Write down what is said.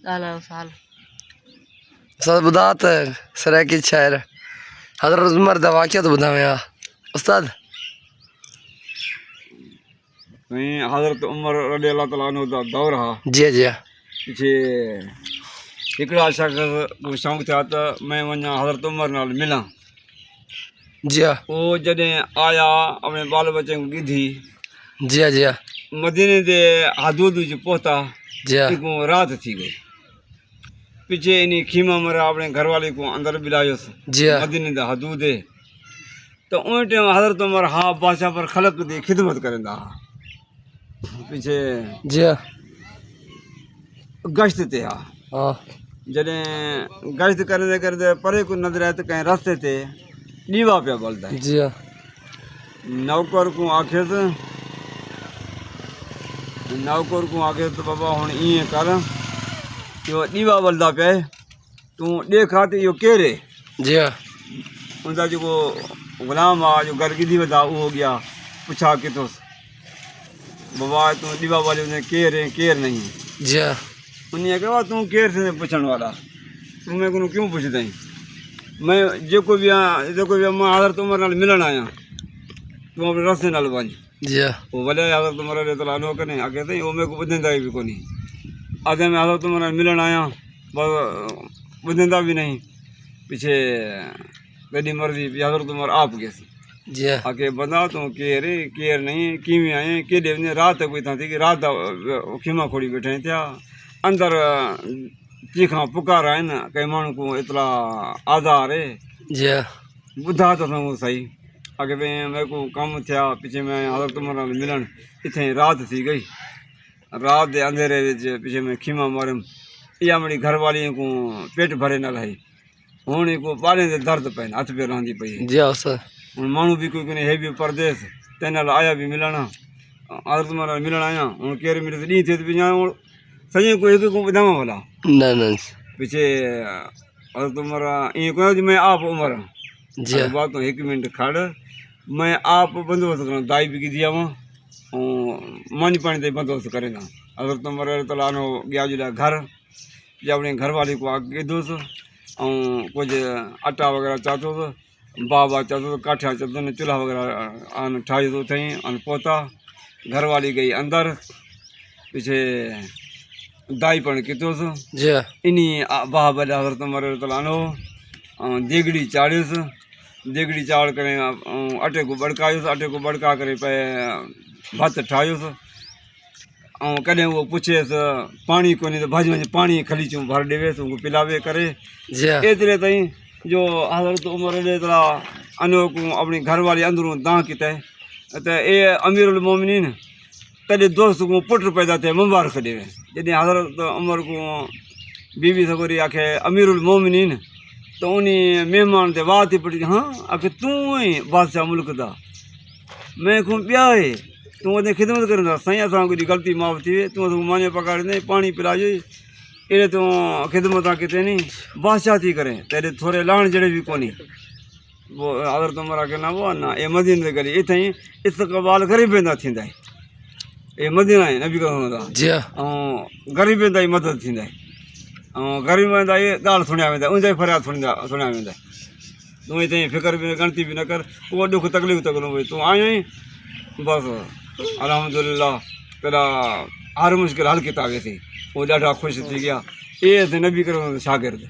साल उस्ताद बुधात सराकी शायर हज़रत उमर दा वाक़िया तो बुधावे आ उस्ताद कहीं हज़रत उमर रज़ी अल्लाह ताला अन्हु दा दौर हा जी जी पीछे हिकिड़ा शख़्स को शौक़ थिया त मैं वञा हज़रत उमर नाल मिलां। जी वो जॾहिं आया अपने बाल बच्चे को ॻिधी जी जी मदीने के हदूद विच पहुता जी को रात थी गई। पीछे इन खीमा मरा अपने घरवाले को अंदर बिलायोसि जी मदीने के हदूद तो उन टाइम हज़रत उमर हा बादशाह पर ख़लक की खिदमत करंदा हा। पीछे जी गश्त ते हा हाँ जॾहिं गश्त करंदे करंदे परे को नज़र आए तो कंहिं रस्ते ते ॾीवा पिया ॿलंदा आहिनि। जी नौकर को आखेसि त बाबा हुन ईअं कर इहो ॾीवा ॿलंदा पिया तूं ॾेखा त इहो केरु आहे। जी उनजा जेको ग़ुलाम आहे जो घर ॻिधी वेंदा उहो अॻियां पुछा किथोसि बाबा तूं ॾीवा ॿालियो केरु आहे केरु नहीं जी उन कहा तूं केरु थींदे पुछण वारा तूं मैं को क्यों पुछंदई मैं जेको भी आहियां मां हज़रत उमर नाल मिलण आहियां तूं अपने रस्ते नाल वञ। जी वो वॾे हज़रत उमर रज़ी अल्लाह अन्हु कने आगे ताईं वो मेरे को ॿुधंदा ई बि कोन्हे आगे मैं हज़रत उमर नाल मिलण आहियां बस ॿुधंदा भी नहीं। पीछे तेरी मर्ज़ी हज़रत उमर आप गेसि जी आके बंदा तूं केरु केरु नहीं किवें आहीं केॾे वञे राति कोई थां थी की राति खीमा खोड़ी वेठा आहिनि थिया अंदर चीखां पुकार आहिनि कंहिं माण्हू को इतला आज़ार आहे जी ॿुधा त असां सही आगे भाई मेरे को कम थिया पीछे मैं हज़रत उमर नाल मिलण इथे रात थी गई रात के अंधेरे विच पीछे मैं खीमा मारियमि इहा मेरी घरवाली को पेट भरे न रही हुन को ॿारनि ते दर्द पइनि हथ पेर रहंदी पई जी उस्ताद हुन माण्हू बि कोई कोन्हे हे बि परदेस तंहिं नाल आया बि मिलण हज़रत उमर नाल मिलण आहियां हुन केरु मिले त ॾींहुं थिए त पिया सॼी को हिकु को ॿुधायां भला न न पीछे हज़रत उमर ईअं कोन्हे कि मैं आप उमर जी बात तूं हिकु मिनट खड़ मैं आप बंदोबस्त करां दाई बि गिदी आवां ऐं मानी पाणी ताईं बंदोबस्त करे ॾियां। हज़रत उमर ताला नो गया जो घर या अपने घरवाली को आगे गिदोसि ऐं कुझु अटा वग़ैरह चातोसि बाबा चातोसि काठिया चातोसि चूल्हा वग़ैरह ठाहियो थो अथई पहुता घरवाली गई अंदर पीछे दाई पण कितोसि जी इन बाह वॾा हज़रत उमर ताला नो देगड़ी चाढ़ियोसि देगड़ी चाड़ करे अटे को बड़कायोसि अटे को बड़का करे पे भत ठाहियोसि ऐं कॾहिं उहो पुछेसि पाणी कोन्हे त भाॼी वञी पाणी खलीचूं भर ॾेवेसि उहो पिलावे करे जी एतिरे ताईं जो हज़रत उमर ताला अन्हु को अपनी घरवाली अंदरूं दां किते त ए अमीरुल मोमिनीन तॾहिं दोस्त को पुट पैदा थिए मुबारक ॾेवे जॾहिं हज़रत उमर को बीवी सगोरी आखे अमीरुल मोमिनीन तो उन मेहमान ते वाह थी पड़ी हाँ आखे तूं ई बादशाह मुल्क दा मैं को ॿिया आहे तूं वञे ख़िदमत करंदा साईं असां कोई ग़लती माफ़ थी वई तूं असांखे माने पकाड़ींदे पाणी पिलायो अहिड़े तूं ख़िदमत किथे नी बादशाह थी करे तेरे थोरे लाण जहिड़े बि कोन्हे वो हज़रत उमर खे न वो न ए मदीने ते गली इथे ई इस्तक़बाल ग़रीबनि थींदा ए मदीना आहे नबी कहंदा जी ऐं ग़रीबनि जी मदद थींदा ऐं ग़रीबनि जी इहे ॻाल्हि सुञा वेंदा उनजा ई फरियाद सुञा वेंदा तूं हिते फ़िकर बि गणती बि न कर उहो ॾुख तकलीफ़ तकलो भई तूं आयो आहीं बसि अल्हम्दुलिल्लाह तेरा हर मुश्किल हल किताबे थी वो ॾाढा ख़ुशि थी गया इहे नबी करे शागिर्द